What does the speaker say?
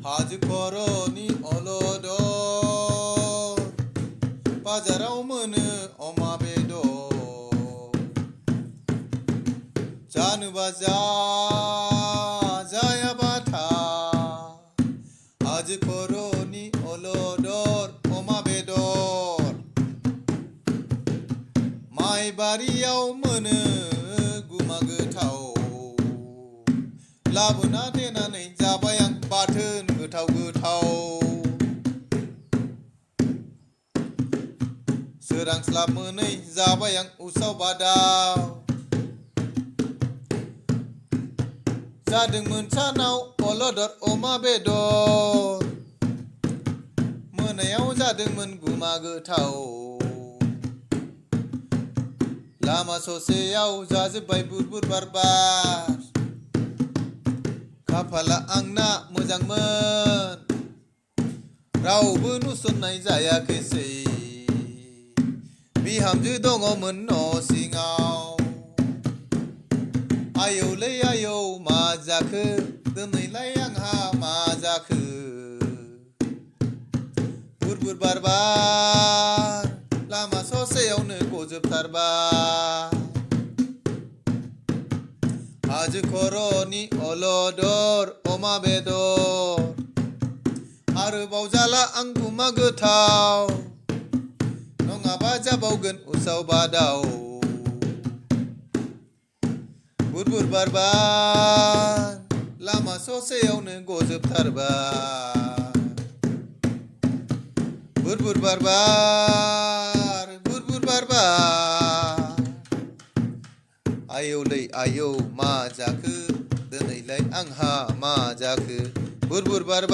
हाजो खर'नि अलदर बाजाराव मोनो अमा बेदर जानोबा जा जायाबा था हाजो खर'नि अलदर अमा बेदर माइ बारियाव मोनो गुमा गोथाव लाबोना देनानै जाबाय आं बाथोन गोथाव गोथाव सोरांस्लाब मोनै जाबाय आं उसाव बादाव जादोंमोन सानाव अलदर अमा बेदर मोनायाव जादोंमोन गुमा गोथाव लामा ससेयाव जाजोब्बाय बुर बार खाफाला आंना मोजांमोन रावबो नुसननाय जायाखैसै बिहामजो दङमोन न' सिङाव आयौलै आयौ मा जाखो दिनैलाय आंहा मा जाखो बुर बार लामा ससेयावनो गजोबथारबाय हाजो खर'नि अलदर अमा बेदर आरोबाव जाला आं गुमा गोथाव नङाबा जाबावगोन उसाव बादाव बुर बार लामा ससेयावनो गजोबथारबाय बुर बार आयौलै आयौ मा जाखो दिनैलाय आंहा मा जाखो बुर बार